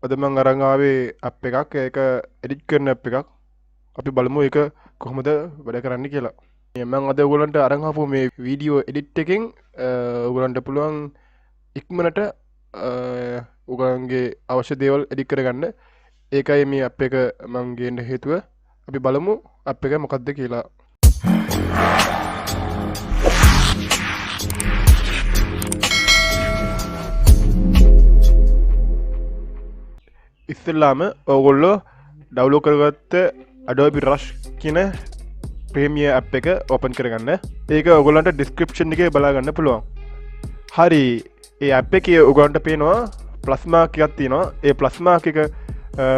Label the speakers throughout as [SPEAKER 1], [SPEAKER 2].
[SPEAKER 1] අද මං අරන් ආවේ ඇප් එකක්. ඒක එඩිට් කරන ඇප් එකක්. අපි බලමු ඒක කොහොමද වැඩ කරන්නේ කියලා. මං අද ඔයගොල්ලන්ට අරන් ආපු මේ වීඩියෝ එඩිට් එකෙන් ඔයගොල්ලන්ට පුළුවන් ඉක්මනට ඔයගොල්ලන්ගේ අවශ්‍ය දේවල් එඩිට් කරගන්න. ඒකයි මේ ඇප් එක මං ගේන්න හේතුව. අපි බලමු ඇප් එක මොකක්ද කියලා. ඉස්සෙල්ලාම ඕගොල්ලෝ ඩවුන්ලෝඩ් කරගත්ත Adobe Rush කියන ප්‍රීමියර් ඇප් එක ඕපන් කරගන්න. ඒක ඔයගොල්ලන්ට ඩිස්ක්‍රිප්ෂන් එකේ බලා ගන්න පුළුවන්. හරි, ඒ ඇප් එකේ ඔයගොල්ලන්ට පේනවා ප්ලස් මාක් එකක් තියෙනවා. ඒ ප්ලස් මාක් එක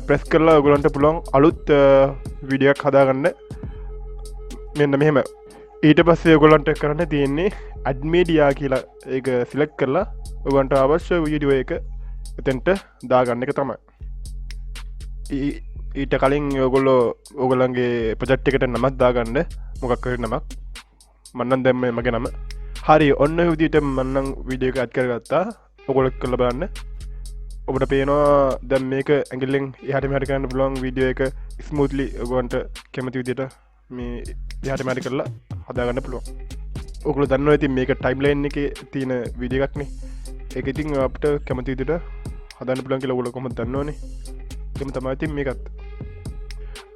[SPEAKER 1] ප්‍රෙස් කරලා ඔයගොල්ලන්ට පුළුවන් අලුත් වීඩියෝ එකක් හදාගන්න. මෙන්න මෙහෙම. ඊට පස්සේ ඔයගොල්ලන්ට කරන්න තියෙන්නේ ඇඩ් මීඩියා කියලා ඒක සිලෙක්ට් කරලා ඔයගොල්ලන්ට අවශ්‍ය වීඩියෝ එක එතෙන්ට දාගන්න එක තමයි. ඊට කලින් ඔයගොල්ලෝ ඔයගොල්ලන්ගේ ප්‍රොජෙක්ට් එකට නමක් දාගන්න. මොකක් හරි නමක්. මන්නම් දැන් මගේ නම. හරි, ඔන්න ඔය විදිහට මන්නම් වීඩියෝ එක ඇඩ් කරගත්තා. ඔයගොල්ලෝ කරලා බලන්න. ඔබට පේනවා දැන් මේක ඇඟිල්ලෙන් එහාට මෙහාට කරන්න පුළුවන් වීඩියෝ එක ස්මූත්ලි ඔයගොල්ලන්ට කැමති විදිහට මේ එහාට මෙහාට කරලා හදාගන්න පුළුවන්. ඔයගොල්ලෝ දන්නවා ඉතින් මේක ටයිම්ලයින් එකේ තියෙන වීඩියෝ එකක් නේ. ඒක ඉතින් අපිට කැමති විදිහට හදාන්න පුළුවන් කියලා ඔයගොල්ලෝ කොහොමද දන්නවනේ. ඒකම තමයි ඉතින් මේකත්.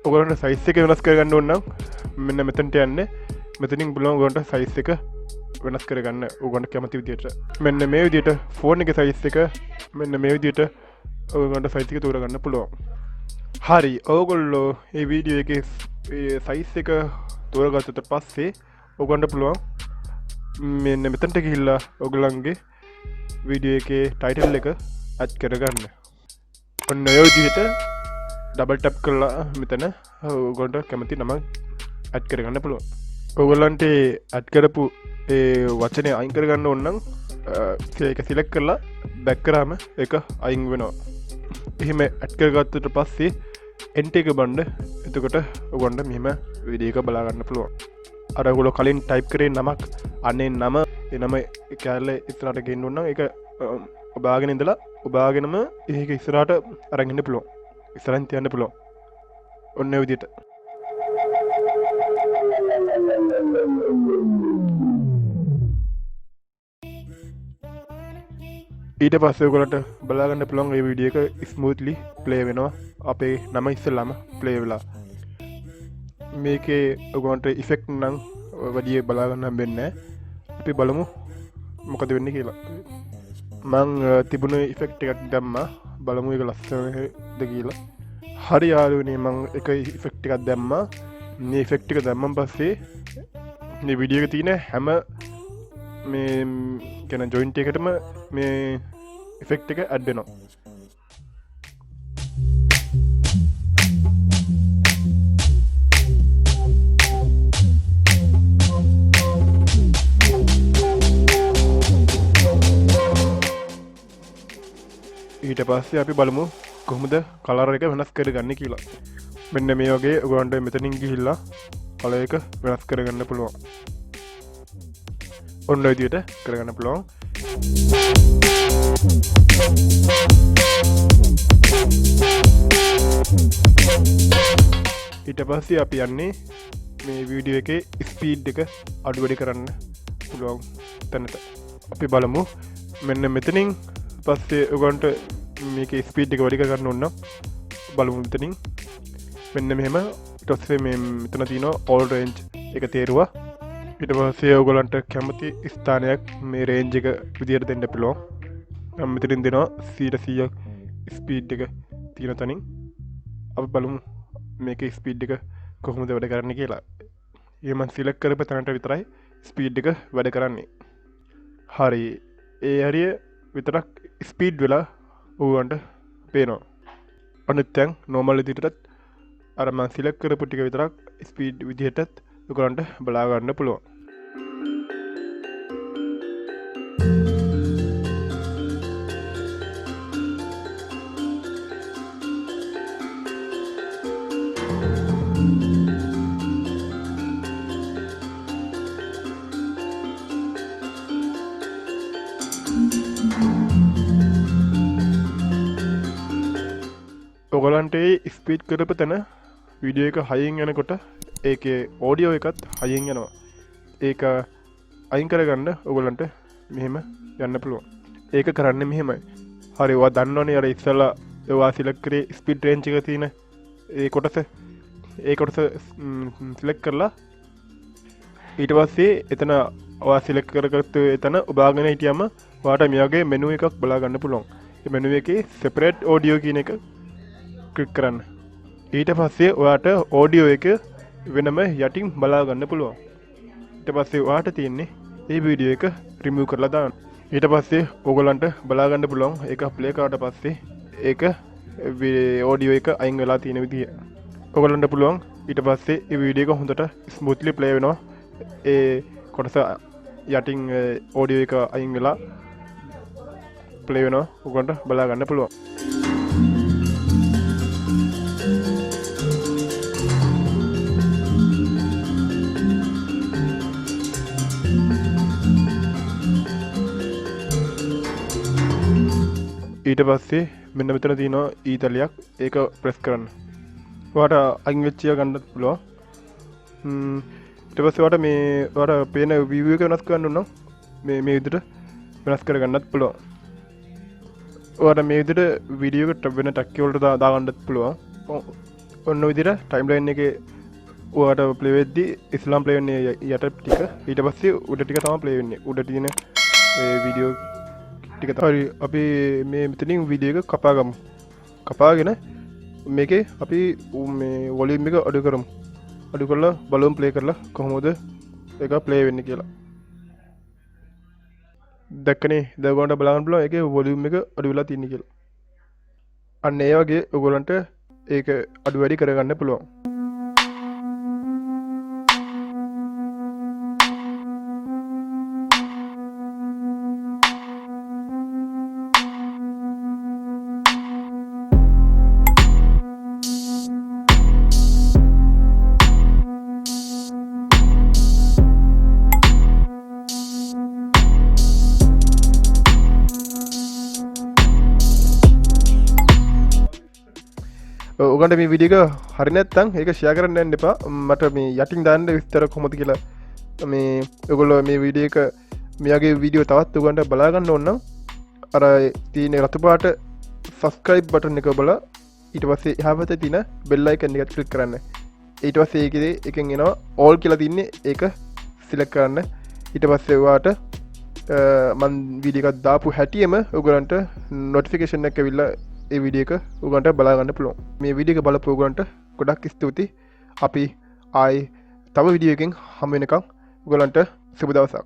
[SPEAKER 1] ඔයගොල්ලන්ට සයිස් එක වෙනස් කරගන්න ඕන නම් මෙන්න මෙතනට යන්න. මෙතනින් පුළුවන් ඔයගොල්ලන්ට සයිස් එක වෙනස් කරගන්න ඔයගොල්ලන්ට කැමති විදිහට. මෙන්න මේ විදිහට ෆෝන් එකේ සයිස් එක මෙන්න මේ විදිහට ඔයගොල්ලන්ට සයිස් එක තෝරගන්න පුළුවන්. හරි, ඔයගොල්ලෝ මේ වීඩියෝ එකේ සයිස් එක තෝරගත්තට පස්සේ ඔයගොල්ලන්ට පුළුවන් මෙන්න මෙතනට ගිහිල්ලා ඔයගොල්ලන්ගේ වීඩියෝ එකේ ටයිටල් එක ඇඩ් කරගන්න. ඔන්න ඔය විදිහට ඩබල් ටැප් කරලා මෙතන ඔයගොල්ලන්ට කැමති නම ඇඩ් කරගන්න පුළුවන්. ඔයගොල්ලන්ට ඇඩ් කරපු ඒ වචනේ අයින් කරගන්න ඕන නම් ඒක සිලෙක්ට් කරලා බැක් කරාම ඒක අයින් වෙනවා. එහෙම ඇඩ් කරගත්තට පස්සේ එන්ටර් එක බන්න. එතකොට ඔයගොල්ලන්ට මෙහෙම වීඩියෝ එක බලා ගන්න පුළුවන්. අර ඔයගොල්ලෝ කලින් ටයිප් කරේ නමක් අනේ නම ඒ නම කැලේ ඉස්සරහට ගෙන්න ඕන නම් ඒක ඔබාගෙන ඉඳලා ඔබාගෙනම ඒක ඉස්සරහට අරන් ඉන්න පුළුවන්. ඉස්සරහින් තියන්න පුළුවන්. ඔන්න ඔය විදිහට. ඊට පස්සේ ඔයගොල්ලන්ට බලා ගන්න පුළුවන් මේ වීඩියෝ එක ස්මූත්ලි ප්ලේ වෙනවා. අපේ නම ඉස්සෙල්ලාම ප්ලේ වෙලා. මේකේ ඔයගොල්ලන්ට ඉෆෙක්ට් නම් වැඩි බලා ගන්න හම්බෙන්නේ නැහැ. අපි බලමු මොකද වෙන්නේ කියලා. මං තිබුණ ඉෆෙක්ට් එකක් දැම්මා. බලමු ඒක ලස්සනද කියලා. හරි යාළුවනේ, මං එක ඉෆෙක්ට් එකක් දැම්මා. මේ ඉෆෙක්ට් එක දැම්මන් පස්සේ මේ වීඩියෝ එකේ තියෙන හැම මේ කියන ජොයින්ට් එකටම මේ ඉෆෙක්ට් එක ඇඩ් වෙනවා. ඊට පස්සේ අපි බලමු කොහොමද කලර් එක වෙනස් කරගන්නේ කියලා. මෙන්න මේ වගේ ඔයගොල්ලන්ට මෙතනින් ගිහිල්ලා කලර් එක වෙනස් කරගන්න පුළුවන්. ඔන්න ඔය විදිහට කරගන්න පුළුවන්. ඊට පස්සේ අපි යන්නේ මේ වීඩියෝ එකේ ස්පීඩ් එක අඩු වැඩි කරන්න පුළුවන් තැනට. අපි බලමු. මෙන්න මෙතනින් පස්සේ ඔයගොල්ලන්ට මේකේ ස්පීඩ් එක වැඩි කරගන්න ඕන නම් බලමු මෙතනින්. මෙන්න මෙහෙම. ඊට පස්සේ මේ මෙතන තියෙනවා all range එක තේරුවා. ඊට පස්සේ ඔයගොල්ලන්ට කැමති ස්ථානයක් මේ රේන්ජ් එක විදියට දෙන්න පුළුවන්. මම මෙතනින් දෙනවා 100% ස්පීඩ් එක තියෙන තැනින්. අපි බලමු මේකේ ස්පීඩ් එක කොහොමද වැඩ කරන්නේ කියලා. ඒ මම සිලෙක්ට් කරපු තැනට විතරයි ස්පීඩ් එක වැඩ කරන්නේ. හරි. ඒ හරිය විතරක් ස්පීඩ් වෙලා ඔයගොල්ලන්ට පේනවා. අනිත් දැන් නෝමල් විදිහටත් අර මම සිලෙක්ට් කරපු ටික විතරක් ස්පීඩ් විදිහටත් ඔයගොල්ලන්ට බලා ගන්න පුළුවන්. ඔගලන්ට ස්පීඩ් කරපු තැන වීඩියෝ එක හයිින් යනකොට ඒක ඕඩියෝ එකත් හයිින් යනවා ඒක අයින් කරගන්න ඔගලන්ට මෙහෙම යන්න පුළුවන් ඒක කරන්න මෙහෙමයි හරිවා දන්නවනේ අර ඉස්සලා ඒවා සිලෙක්ට් කරේ ස්පීඩ් රේන්ජ් එක තියෙන ඒ කොටස සිලෙක්ට් කරලා ඊට පස්සේ එතන ඔයා සිලෙක්ට් කරගත්තු එතන ඔබාගෙන හිටියම ඔයාට මේ වගේ මෙනු එකක් බලා ගන්න පුළුවන්. මේ මෙනු එකේ separate audio කියන එක ක්ලික් කරන්න. ඊට පස්සේ ඔයාට audio එක වෙනම යටින් බලා ගන්න පුළුවන්. ඊට පස්සේ ඔයාට තියෙන්නේ මේ වීඩියෝ එක remove කරලා දාන්න. ඊට පස්සේ ඕගලන්ට බලා ගන්න පුළුවන් ඒක play කරාට පස්සේ ඒක audio එක අයින් වෙලා තියෙන විදිය. ඔගලන්ට පුළුවන් ඊට පස්සේ මේ වීඩියෝ එක හොඳට smoothly play වෙනවා. ඒ කොටස යටින් audio එක අයින් වෙලා play වෙනවා. ඔගලන්ට බලා ගන්න පුළුවන්. ඊට පස්සේ මෙන්න මෙතන තියෙනවා ඊතලයක් ඒක ප්‍රෙස් කරන්න. ඔයාට අයින් වෙච්ච එක ගන්නත් පුළුවන්. ඊට පස්සේ ඔයාට මේ ඔයාට පේන view එක වෙනස් කරන්න ඕන නම් මේ විදිහට වෙනස් කර ගන්නත් පුළුවන්. ඔයාට මේ විදිහට වීඩියෝ එක වෙන ටැග් වලට දාගන්නත් පුළුවන්. ඔන්න විදිහට ටයිම්ලයින් එකේ ඔයාට ප්ලේ වෙද්දී ඉස්ලාම් ප්ලේ වෙන්නේ යට ටික ඊට පස්සේ උඩ ටික තමයි ප්ලේ වෙන්නේ. උඩ තියෙන වීඩියෝ හරි අපි මේ මෙතනින් වීඩියෝ එක කපා ගමු. කපාගෙන මේකේ අපි මේ වොලියුම් එක අඩු කරමු. අඩු කරලා බලමු ප්ලේ කරලා කොහොමද ඒක ප්ලේ වෙන්නේ කියලා. දැක්කනේ දැන් ඔයගොල්ලන්ට බලන්න පුළුවන් ඒකේ වොලියුම් එක අඩු වෙලා තියෙන්නේ කියලා. අන්න ඒ වගේ ඔයගොල්ලන්ට ඒක අඩු වැඩි කරගන්න පුළුවන්. ඔගන්ට මේ විඩියක හරි නැත්තම් ඒක ෂෙයා කරන්න යන්න එපා. මට මේ යටින් දාන්න විස්තර කොහොමද කියලා මේ ඔයගොල්ලෝ මේ වීඩියෝ එක මෙයාගේ වීඩියෝ තවත් ඔයගන්ට බලා ගන්න ඕන නම් අර තියෙන රතු පාට subscribe button එක බලලා ඊට පස්සේ එහා පැත්තේ තියෙන bell icon එක ක්ලික් කරන්න. ඊට පස්සේ ඒකේ එකෙන් එනවා all කියලා තින්නේ ඒක select කරන්න. ඊට පස්සේ ඔයාට මන් වීඩියෝ එකක් දාපු හැටියෙම ඔයගලන්ට notification එකක් ඇවිල්ලා ඒ වීඩියෝ එක ඔයගලන්ට බලා ගන්න පුළුවන්. මේ වීඩියෝ එක බලපු ඔයගලන්ට ගොඩක් ස්තුතියි. අපි ආයි තව වීඩියෝ එකකින් හමු වෙනකම් ඔයගලන්ට සුබ දවසක්.